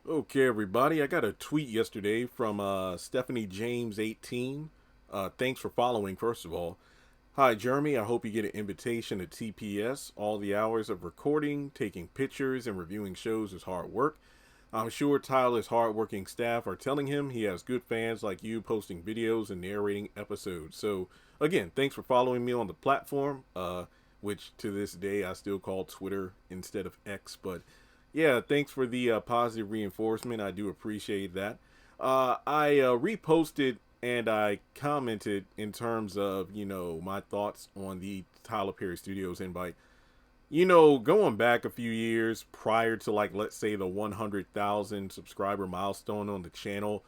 Okay, everybody. I got a tweet yesterday from Stephanie James 18. Thanks for following, first of all. Hi, Jeremy. I hope you get an invitation to TPS. All the hours of recording, taking pictures, and reviewing shows is hard work. I'm sure Tyler's hardworking staff are telling him he has good fans like you posting videos and narrating episodes. So, again, thanks for following me on the platform, which to this day I still call Twitter instead of X. But yeah, thanks for the positive reinforcement. I do appreciate that. I reposted and I commented in terms of, my thoughts on the Tyler Perry Studios invite. Going back a few years prior to, like, let's say the 100,000 subscriber milestone on the channel,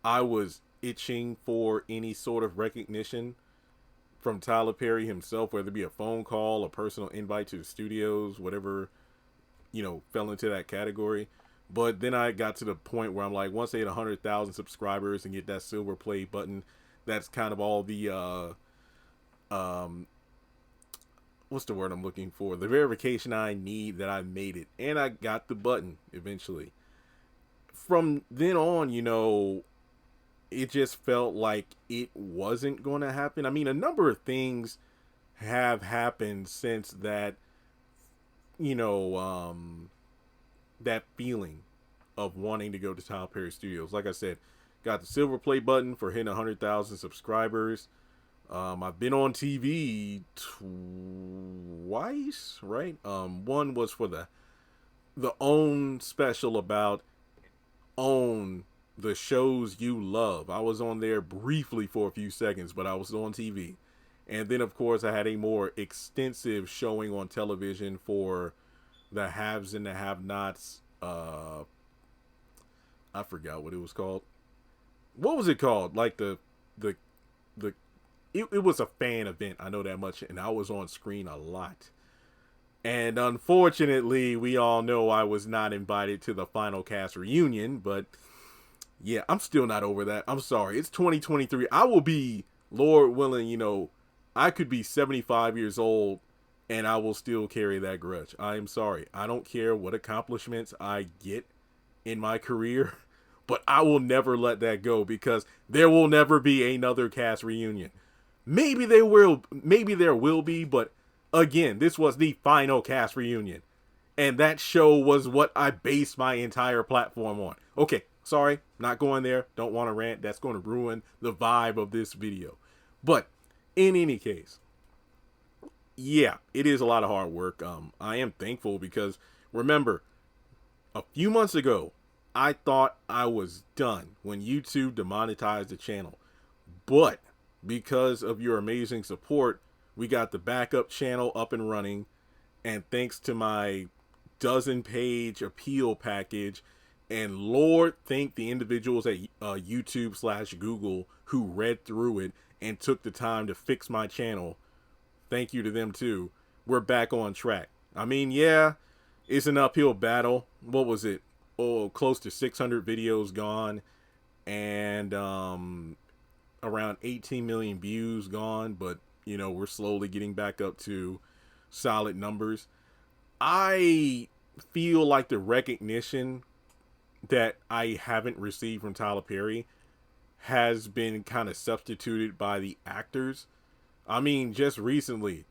I was itching for any sort of recognition from Tyler Perry himself, whether it be a phone call, a personal invite to the studios, whatever, fell into that category. But then I got to the point where I'm like, once they hit 100,000 subscribers and get that silver play button, that's kind of all the what's the word I'm looking for? The verification I need that I made it, and I got the button eventually. From then on, it just felt like it wasn't going to happen. I mean, a number of things have happened since that, you know, um, that feeling of wanting to go to Tyler Perry Studios. Like I said, got the silver play button for hitting 100,000 subscribers. I've been on TV twice, right? One was for the OWN special about OWN, the shows you love. I was on there briefly for a few seconds, but I was on TV. And then, of course, I had a more extensive showing on television for the haves and the have-nots. I forgot what it was called. What was it called? Like the the it was a fan event. I know that much, and I was on screen a lot. And unfortunately, we all know I was not invited to the final cast reunion, but yeah, I'm still not over that. I'm sorry. It's 2023. I will be, Lord willing, I could be 75 years old and I will still carry that grudge. I am sorry. I don't care what accomplishments I get in my career, but I will never let that go because there will never be another cast reunion. Maybe there will be, but again, this was the final cast reunion. And that show was what I based my entire platform on. Okay, sorry, not going there. Don't want to rant. That's going to ruin the vibe of this video. But in any case, yeah, it is a lot of hard work. I am thankful because remember, a few months ago, I thought I was done when YouTube demonetized the channel. But because of your amazing support, we got the backup channel up and running. And thanks to my dozen-page appeal package, and Lord, thank the individuals at YouTube/Google who read through it and took the time to fix my channel. Thank you to them too. We're back on track. I mean, yeah, it's an uphill battle. What was it? Oh, close to 600 videos gone, and around 18 million views gone. But we're slowly getting back up to solid numbers. I feel like the recognition that I haven't received from Tyler Perry has been kind of substituted by the actors. I mean, just recently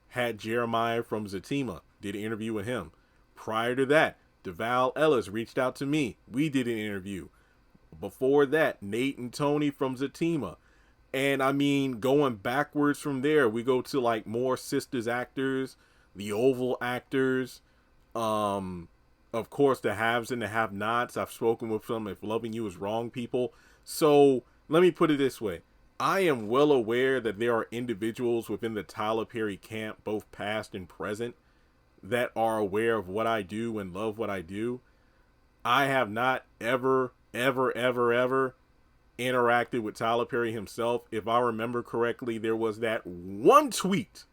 had Jeremiah from Zatima, did an interview with him. Prior to that, Deval Ellis reached out to me. We did an interview. Before that, Nate and Tony from Zatima. And I mean, going backwards from there, we go to like more Sisters actors, the Oval actors, of course, the haves and the have-nots. I've spoken with some if loving you is wrong people. So let me put it this way. I am well aware that there are individuals within the Tyler Perry camp, both past and present, that are aware of what I do and love what I do. I have not ever interacted with Tyler Perry himself. If I remember correctly, there was that one tweet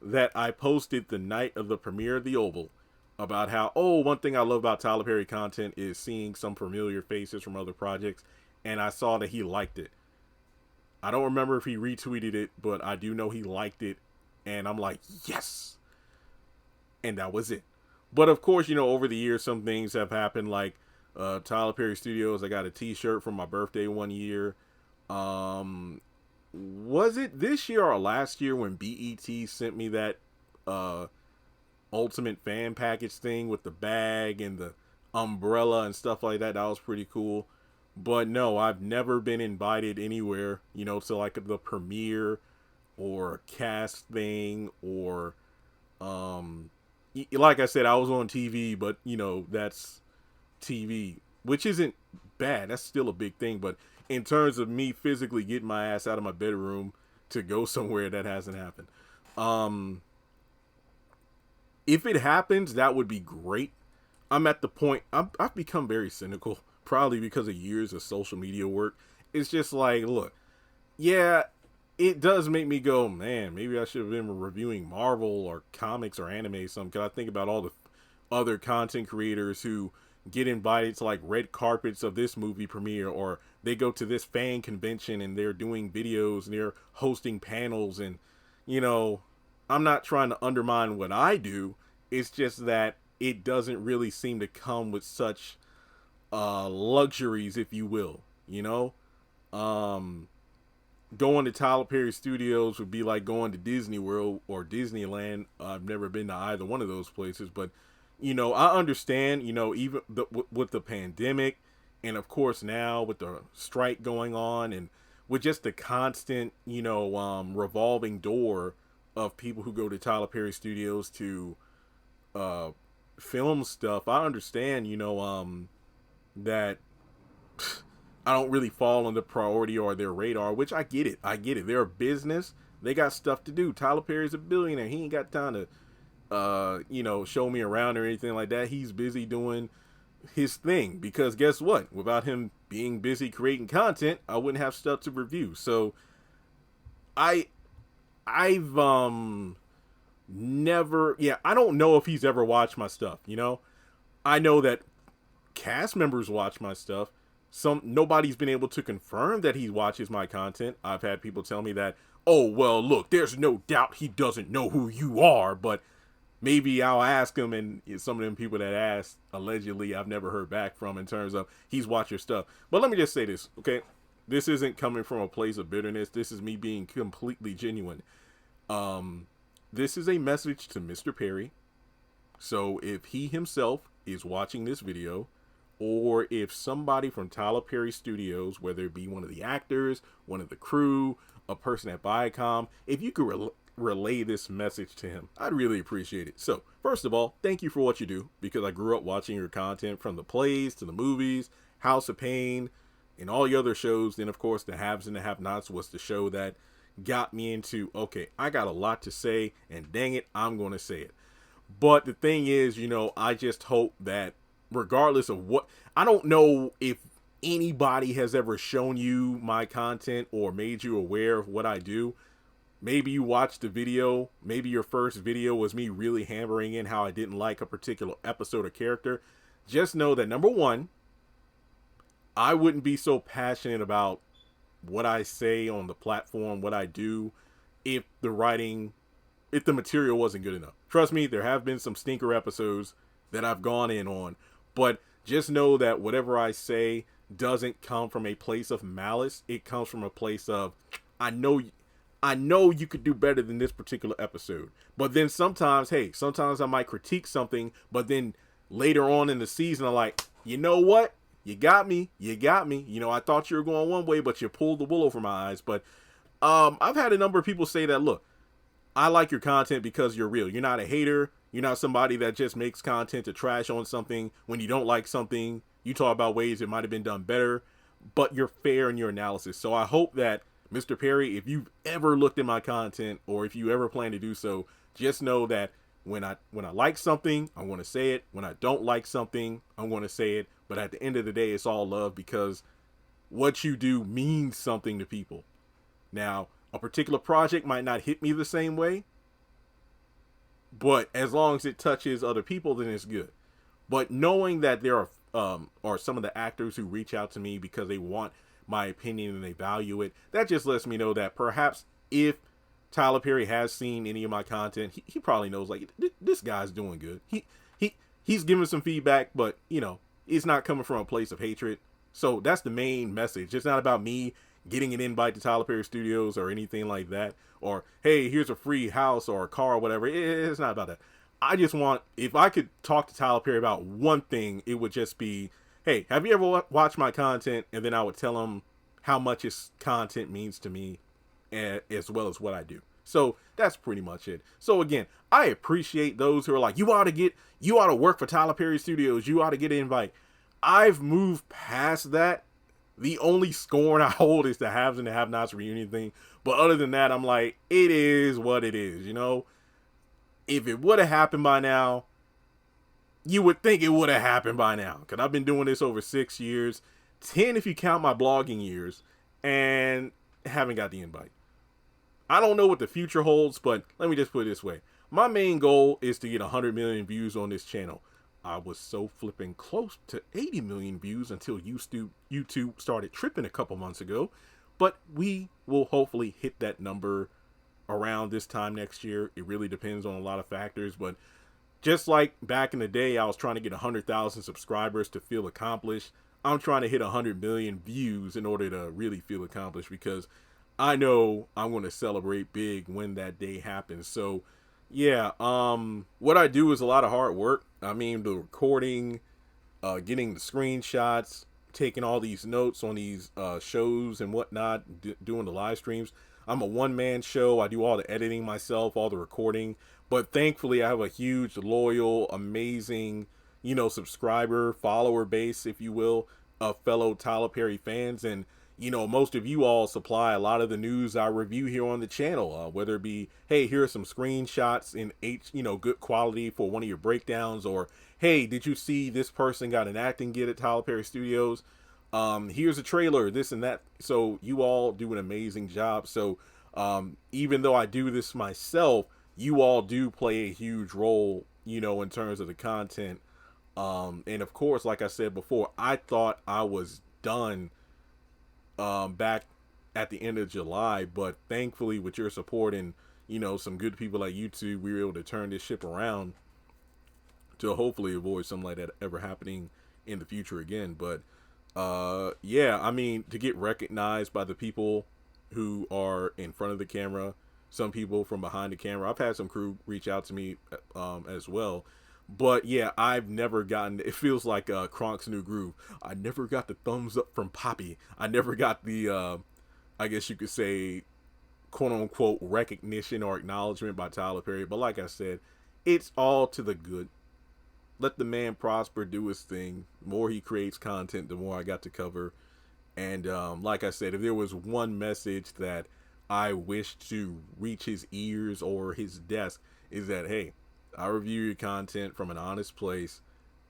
that I posted the night of the premiere of The Oval about how, one thing I love about Tyler Perry content is seeing some familiar faces from other projects, and I saw that he liked it. I don't remember if he retweeted it, but I do know he liked it, and I'm like, yes! And that was it. But of course, over the years, some things have happened, like Tyler Perry Studios. I got a T-shirt for my birthday one year. Was it this year or last year when BET sent me that ultimate fan package thing with the bag and the umbrella and stuff like that? That was pretty cool. But no, I've never been invited anywhere, to like the premiere or cast thing or like I said, I was on TV, but that's TV, which isn't bad. That's still a big thing. But in terms of me physically getting my ass out of my bedroom to go somewhere, that hasn't happened. If it happens, that would be great. I'm at the point, I've become very cynical, probably because of years of social media work. It's just like, look, yeah, it does make me go, man, maybe I should have been reviewing Marvel or comics or anime or something. Because I think about all the other content creators who get invited to like red carpets of this movie premiere, or they go to this fan convention and they're doing videos and they're hosting panels. And, I'm not trying to undermine what I do. It's just that it doesn't really seem to come with such luxuries, if you will, going to Tyler Perry Studios would be like going to Disney World or Disneyland. I've never been to either one of those places, but I understand, even with the pandemic, and of course now with the strike going on, and with just the constant, revolving door of people who go to Tyler Perry Studios to film stuff. I understand, that I don't really fall on the priority or their radar, which I get it. They're a business. They got stuff to do. Tyler Perry's a billionaire. He ain't got time to, show me around or anything like that. He's busy doing his thing, because guess what? Without him being busy creating content, I wouldn't have stuff to review. So I've never, I don't know if he's ever watched my stuff. I know that cast members watch my stuff. Nobody's been able to confirm that he watches my content. I've had people tell me that, oh, well, look, there's no doubt he doesn't know who you are, but maybe I'll ask him, and some of them people that asked, allegedly, I've never heard back from in terms of he's watched your stuff. But let me just say this, okay? This isn't coming from a place of bitterness. This is me being completely genuine. This is a message to Mr. Perry. So if he himself is watching this video, or if somebody from Tyler Perry Studios, whether it be one of the actors, one of the crew, a person at Viacom, if you could relay this message to him, I'd really appreciate it. So, first of all, thank you for what you do, because I grew up watching your content, from the plays to the movies, House of Pain, and all the other shows. Then, of course, The Haves and the Have-Nots was the show that got me into, okay, I got a lot to say, and dang it, I'm going to say it. But the thing is, I just hope that regardless of what, I don't know if anybody has ever shown you my content or made you aware of what I do. Maybe you watched the video. Maybe your first video was me really hammering in how I didn't like a particular episode or character. Just know that, number one, I wouldn't be so passionate about what I say on the platform, what I do, if the material wasn't good enough. Trust me, there have been some stinker episodes that I've gone in on, but just know that whatever I say doesn't come from a place of malice. It comes from a place of, I know you could do better than this particular episode. But then sometimes I might critique something, but then later on in the season, I'm like, you know what? You got me. I thought you were going one way, but you pulled the wool over my eyes. But I've had a number of people say that, look, I like your content because you're real. You're not a hater. You're not somebody that just makes content to trash on something. When you don't like something, you talk about ways it might have been done better, but you're fair in your analysis. So I hope that, Mr. Perry, if you've ever looked at my content, or if you ever plan to do so, just know that when I like something, I'm going to say it. When I don't like something, I'm going to say it. But at the end of the day, it's all love, because what you do means something to people. Now, a particular project might not hit me the same way, but as long as it touches other people, then it's good. But knowing that there are some of the actors who reach out to me because they want my opinion and they value it, that just lets me know that perhaps if Tyler Perry has seen any of my content, he probably knows, like, this guy's doing good. He's giving some feedback, but it's not coming from a place of hatred. So that's the main message. It's not about me getting an invite to Tyler Perry Studios or anything like that. Or, hey, here's a free house or a car or whatever. It's not about that. I just want, if I could talk to Tyler Perry about one thing, it would just be, hey, have you ever watched my content? And then I would tell him how much his content means to me, as well as what I do. So that's pretty much it. So again, I appreciate those who are like, you ought to work for Tyler Perry Studios. You ought to get an invite. I've moved past that. The only scorn I hold is the haves and the have-nots reunion thing. But other than that, I'm like, it is what it is, you know? If it would have happened by now, you would think it would have happened by now. Because I've been doing this over 6 years. 10 if you count my blogging years. And haven't got the invite. I don't know what the future holds, but let me just put it this way. My main goal is to get 100 million views on this channel. I was so flipping close to 80 million views until YouTube started tripping a couple months ago. But we will hopefully hit that number around this time next year. It really depends on a lot of factors. But just like back in the day, I was trying to get 100,000 subscribers to feel accomplished. I'm trying to hit 100 million views in order to really feel accomplished, because I know I'm going to celebrate big when that day happens. So yeah, what I do is a lot of hard work. I mean, the recording, getting the screenshots, taking all these notes on these shows and whatnot, doing the live streams. I'm a one-man show. I do all the editing myself, all the recording. But thankfully, I have a huge, loyal, amazing, subscriber, follower base, if you will, of fellow Tyler Perry fans. And most of you all supply a lot of the news I review here on the channel, whether it be, hey, here are some screenshots in good quality for one of your breakdowns, or, hey, did you see this person got an acting gig at Tyler Perry Studios? Here's a trailer, this and that. So you all do an amazing job. So even though I do this myself, you all do play a huge role, in terms of the content. And of course, like I said before, I thought I was done back at the end of July, but thankfully with your support and some good people like YouTube, we were able to turn this ship around to hopefully avoid something like that ever happening in the future again. But yeah, I mean, to get recognized by the people who are in front of the camera, some people from behind the camera, I've had some crew reach out to me as well. But yeah, I've never gotten, it feels like Kronk's New Groove. I never got the thumbs up from Poppy. I never got the, I guess you could say, quote unquote, recognition or acknowledgement by Tyler Perry. But like I said, it's all to the good. Let the man prosper, do his thing. The more he creates content, the more I got to cover. And like I said, if there was one message that I wish to reach his ears or his desk, is that, hey, I review your content from an honest place.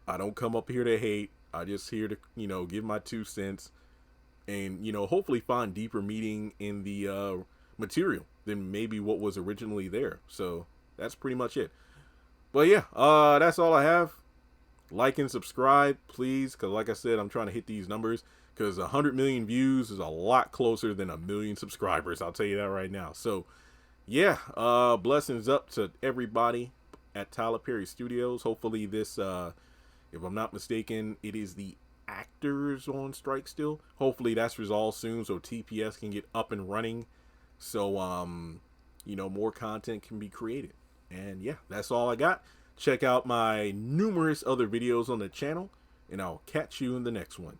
I don't come up here to hate. I just here to, give my 2 cents and, hopefully find deeper meaning in the material than maybe what was originally there. So that's pretty much it. But yeah, that's all I have. Like and subscribe, please. Because like I said, I'm trying to hit these numbers. Because 100 million views is a lot closer than 1 million subscribers. I'll tell you that right now. So yeah, blessings up to everybody at Tyler Perry Studios. Hopefully this, if I'm not mistaken, it is the actors on strike still. Hopefully that's resolved soon so TPS can get up and running. So, more content can be created. And yeah, that's all I got. Check out my numerous other videos on the channel, and I'll catch you in the next one.